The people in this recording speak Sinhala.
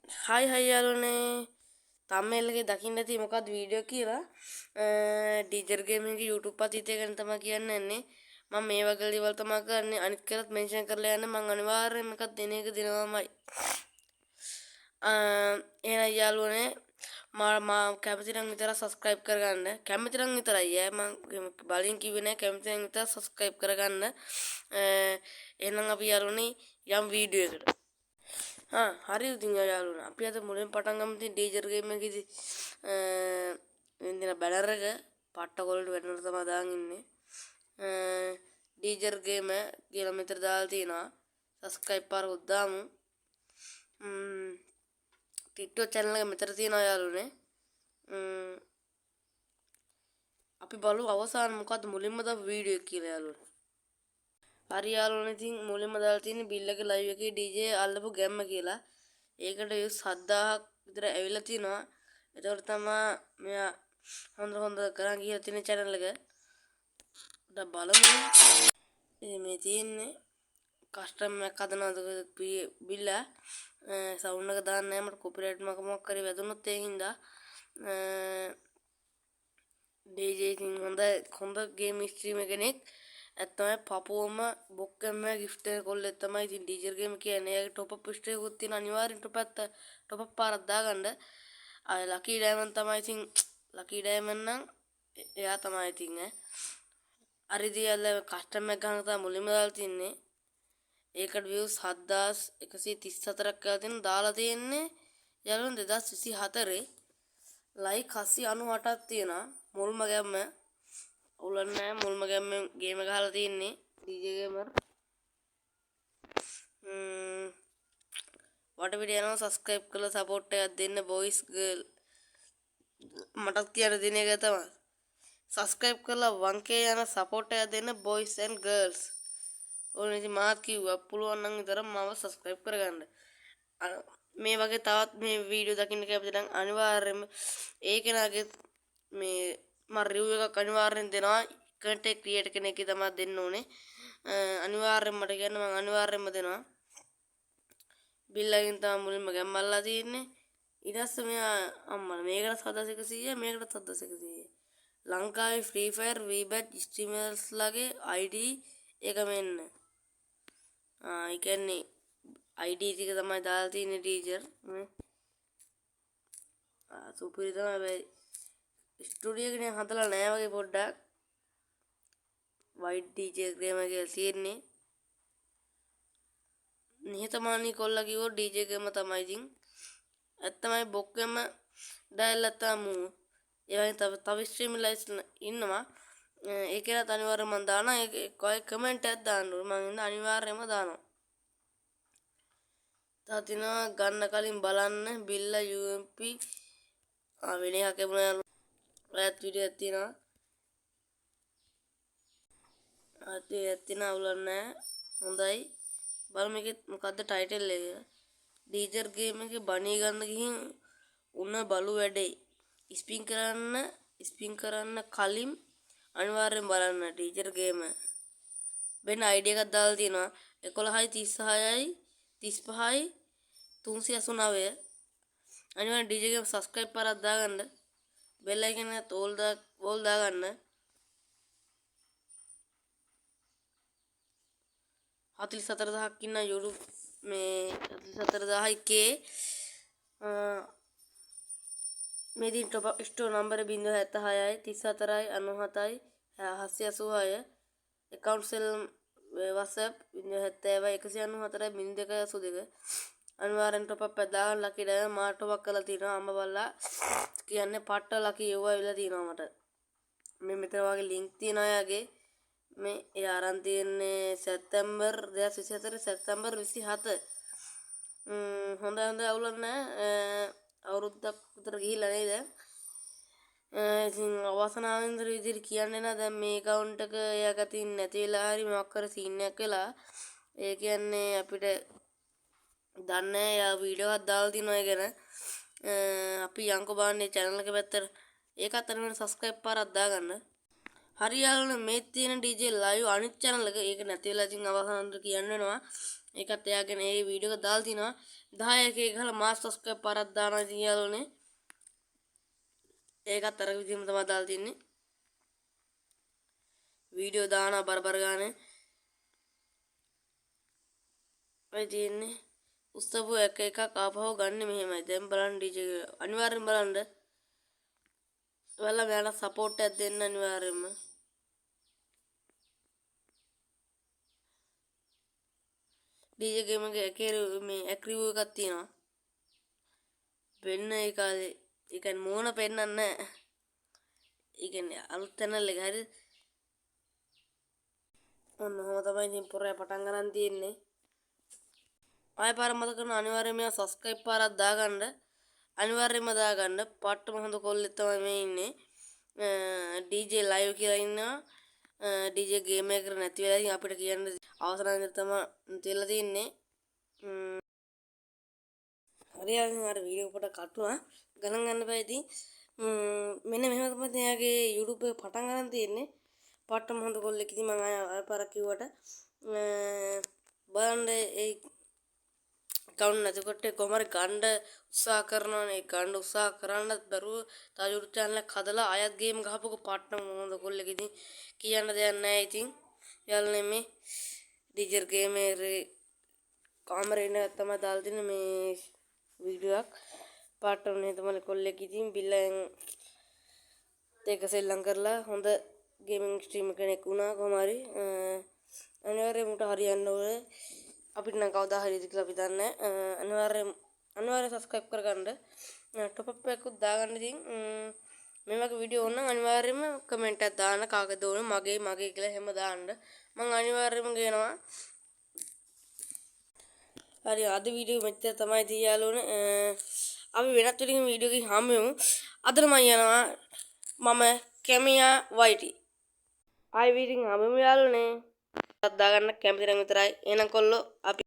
හයි හයි යාළුවනේ thumbnail එකේ දකින්න ඇති මොකක්ද වීඩියෝ කියලා ඩීජර් ගේමින්ගේ YouTube අතීතය ගැන තමයි කියන්නේ මම මේ වගේ දේවල් තමයි කරන්නේ අනිත් කරත් මෙන්ෂන් කරලා යන්න මම අනිවාර්යයෙන්ම එකක් දෙන එක දෙනවාමයි එහෙනම් යාළුවනේ මා කැමති නම් විතර subscribe කරගන්න කැමති නම් විතරයි මම බලින් කිව්වේ නෑ කැමති නම් විතර subscribe කරගන්න එහෙනම් අපි යාළුවනේ යම් වීඩියෝ එකකට හරි ඉතින් යාළුවනේ අපි අද මුලින් පටන් ගමු ඉතින් ඩීජර් ගේම් එකේදී ඉන්දින බැනර් එක පට්ට කොල්ලට වෙනර තමයි දාන් ඉන්නේ ඩීජර් ගේම් කියලා මෙතන දාලා තියෙනවා subscribe පාරකුත් දාමු TikTok channel එක මෙතන තියෙනවා යාළුවනේ අපි බලමු අවසාන මොකද්ද මුලින්ම දාපු වීඩියෝ එක කියලා යාළුවනේ හරි යාළුවනේ ඉතින් මුලින්ම දාලා තියෙන්නේ බිල් එකේ ලයිව් එකේ DJ අල්ලපු ගැම්ම කියලා. ඒකට views 7000ක් විතර ඇවිල්ලා තිනවා. ඒතකොට තමයි මෙයා හොඳ කරන් ගිහලා තියෙන channel එක. දැන් බලමු. මේ තියෙන්නේ කස්ටම් එකක් හදනවද බිල්ල සවුන්ඩ් එක දාන්න නැහැ මට කොපිරයිට් මොකක් කරේ වැදුනොත් ඒ හින්දා DJ ඉතින් හොඳ ගේම් ස්ට්‍රීම් කෙනෙක් ඇත්තම පපුවම බොක්කම ගිෆ්ට් එක කොල්ලෙක් තමයි ඉතින් ඩීජර් ගේම් කියන්නේ ඒකට টොප් අප් ස්ටේ එකකුත් තියෙන අනිවාර්යෙන් টොප් අප් පාරක් දාගන්න අය ලකි ඩයමන්ඩ් තමයි ඉතින් ලකි ඩයමන්ඩ් නම් එයා තමයි ඉතින් අරිදියල්ල කස්ටම් එක ගන්න තමයි මුලින්ම දාලා තින්නේ ඒකට views 7134ක් කියලා තියෙන දාලා තියෙන්නේ යාළුවෝ 2024 ලයික් 798ක් තියෙනවා මුල්ම ගැම්ම උලන්නේ මුල්ම ගැම්ම ගේම ගහලා තින්නේ DJ gamer වට වීඩියෝ යනවා subscribe කරලා support එකක් දෙන්න boys girl මටත් කියන දින එක තමයි subscribe කරලා 1k යන support එකක් දෙන්න boys and girls ඕනේ ඉතින් මාත් කිව්වා පුළුවන් නම් විතර මාව subscribe කරගන්න මේ වගේ තවත් මේ වීඩියෝ දකින්න කැමති නම් අනිවාර්යයෙන්ම ඒ කෙනාගේ මේ මම රිව්යු එකක් අනිවාර්යෙන් දෙනවා කන්ටෙන්ට් ක්‍රියේටර් කෙනෙක් තමයි දෙන්න ඕනේ අනිවාර්යෙන් මට කියන්න මම අනිවාර්යෙන්ම දෙනවා බිල්ලකින් තමයි මුලින්ම ගැම්මල්ලා තියෙන්නේ ඊට පස්සේ මෙයා අම්මලා මේකට 7100 මේකට 7100 ලංකාවේ ෆ්‍රී ෆයර් වීබැට් ස්ට්‍රීමර්ස් ලගේ ID එක මෙන්න ඒ කියන්නේ ID ටික තමයි දාලා තියෙන්නේ ටීචර් සුපිරි තමයි ස්ටුඩියෝ එකනේ හදලා නැහැ වගේ පොඩ්ඩක් වයිට් DJ ගේම කියලා තියෙන්නේ නිහතමානී කොල්ලා කිව්වොත් DJ ගේම තමයි ඉතින් ඇත්තමයි බොක්කෙම ඩයල්ලා තමු ඒ වගේ තව ස්ට්‍රීම් ලයිස් ඉන්නවා ඒකේට අනිවාර්යයෙන්ම මම දානවා ඒ කමෙන්ට් එකක් දාන්න ඕනේ මම ඉන්න අනිවාර්යයෙන්ම දානවා තාතිනවා ගන්න කලින් බලන්න බිල්ල UMP වෙන එකක් එමුනා ඔයත් වීඩියෝ එකක් තියෙනවා ඇත්තින අවුලන්නේ හොඳයි බලමු මේකේ මොකද්ද ටයිටල් එක ඩීජර් ගේම් එකේ බණී ගන්න ගිහින් උන බලු වැඩේ ස්පින් කරන්න කලින් අනිවාර්යෙන් බලන්න ඩීජර් ගේම වෙන ID එකක් දාලා තියෙනවා 11යි 36යි 35යි 389 අනිවාර්යෙන් ඩීජර් ගේම subscribe පාරක් දාගන්න බෙල් අයිකන් එකත් ඕල් දාගන්න 44000ක් ඉන්න YouTube මේ 44000ක් මේ දින টොප් අප් ස්ටෝර් නම්බර 076යි 34යි 97යි 786 account sell WhatsApp 070යි 194යි 0282 අනිවාර්යෙන් টොප් අප් දාගන්න ලකි ඩයමන්ඩ් මා টොප් අප් කරලා තියෙනවා අම්ම බල්ලා කියන්නේ පට්ට ලකි ඒව ඇවිල්ලා තියෙනවා මට මේ මෙතන වගේ link තියෙනවා යාගේ මේ ඒ ආරන් තියෙන්නේ සැප්තැම්බර් 2024 සැප්තැම්බර් 27 හොඳ අවුලක් නැහැ අවුරුද්දක් විතර ගිහිල්ලා නේද ඉතින් අවසනාවෙන්ද විදිහට කියන්නේ නැහැ දැන් මේ account එක එයා ගතින් නැති වෙලා හරි මොකක් කර සීන් එකක් වෙලා ඒ කියන්නේ අපිට දන්නේ යා වීඩියෝ එකක් දාලා තිනවා ඒ ගැන අපි යන්කෝ බලන්නේ channel එක පැත්තට ඒකත් අනිවාර්යෙන් subscribe පාරක් දාගන්න හරි යාළුවනේ මේ තියෙන DJ live අනිත් channel එක ඒක නැති වෙලා ඉතින් අවසානට කියන්න වෙනවා ඒකත් එයාගෙන ඒ වීඩියෝ එක දාලා තිනවා 10 එකේ ගහලා මාස් සබ්ස්ක්‍රයිබ් පාරක් දානවා ඉතින් යාළුවනේ ඒකත් අර විදිහම තමයි දාලා තින්නේ වීඩියෝ දානවා බරබර ගානේ ඔය තියෙන්නේ උස්සපු එක එකක් ආපහු ගන්න මෙහෙමයි දැන් බලන්න ඩීජේ අනිවාර්යෙන් බලන්න ඔයාලා මෙයාට සපෝට් එකක් දෙන්න අනිවාර්යෙන්ම ඩීජේ ගේම් එකේ මේ ඇක්‍රිව් එකක් තියෙනවා වෙන්න ඒ කාලේ ඒ කියන්නේ මෝන පෙන්නන්නේ නැහැ ඒ කියන්නේ අලුත් channel එක හරිද ඔන්න ඔහොම තමයි ඉතින් පොරේ පටන් ගන්න තියෙන්නේ ආයෙ පාර මතක කරන අනිවාර්යයෙන්ම මෙයා සබ්ස්ක්‍රයිබ් පාරක් දාගන්න අනිවාර්යයෙන්ම දාගන්න පාටම හොඳ කොල්ලෙක් තමයි මේ ඉන්නේ DJ live කියලා ඉන්නවා DJ ගේම් එක නැති වෙලා ඉතින් අපිට කියන්න අවසරයක් තමයි තියලා තින්නේ හරියට අර වීඩියෝ පොඩ කටුවා ගණන් ගන්න බෑ ඉතින් මෙන්න මෙහෙම තමයි එයාගේ YouTube එක පටන් ගන්න තියෙන්නේ පාටම හොඳ කොල්ලෙක් ඉතින් මම ආයෙ පාරක් කිව්වට බලන්න ඒ කවුන් නැතිකොට කොහමරි ගන්න උත්සාහ කරනවනේ ගන්න උත්සාහ කරන්නත් බැරුව තා YouTube channel එක හදලා ආයත් ගේම් ගහපුවක පාට්ටම හොඳ කොල්ලෙක් ඉතින් කියන්න දෙයක් නැහැ ඉතින් යාළුවනේ මේ ඩීජර් ගේමර් කාමරේ ඉන්න තමයි දාලා තින්නේ මේ වීඩියෝ එකක් පාට්ටම නේ තමයි කොල්ලෙක් ඉතින් බිල්ලෙන් ඒක සෙල්ලම් කරලා හොඳ ගේමින් ස්ට්‍රීමර් කෙනෙක් වුණා කොහොම හරි අනිවාර්යයෙන් උට හරියන්න ඕනේ අපිට නම් කවදා හරියද කියලා අපි දන්නේ අනිවාර්යයෙන් සබ්ස්ක්‍රයිබ් කරගන්න টොප් අප් එකකුත් දාගන්න ඉතින් මේ වගේ වීඩියෝ ඕන නම් අනිවාර්යයෙන්ම කමෙන්ට් එකක් දාන්න කාගෙද ඕන මගේ කියලා හැම දාන්න මම අනිවාර්යයෙන්ම ගේනවා හරි අද වීඩියෝ මෙච්චර තමයි තියාලෝනේ අපි වෙනත් වීඩියෝ එකකින් හමු වෙමු අදට මම යනවා මම කැමියා වයිටි ආයි වීඩියෝ හමු වෙමු යාළුවනේ දාගන්න කැමති නම් විතරයි එහෙනම් කොල්ලෝ අපි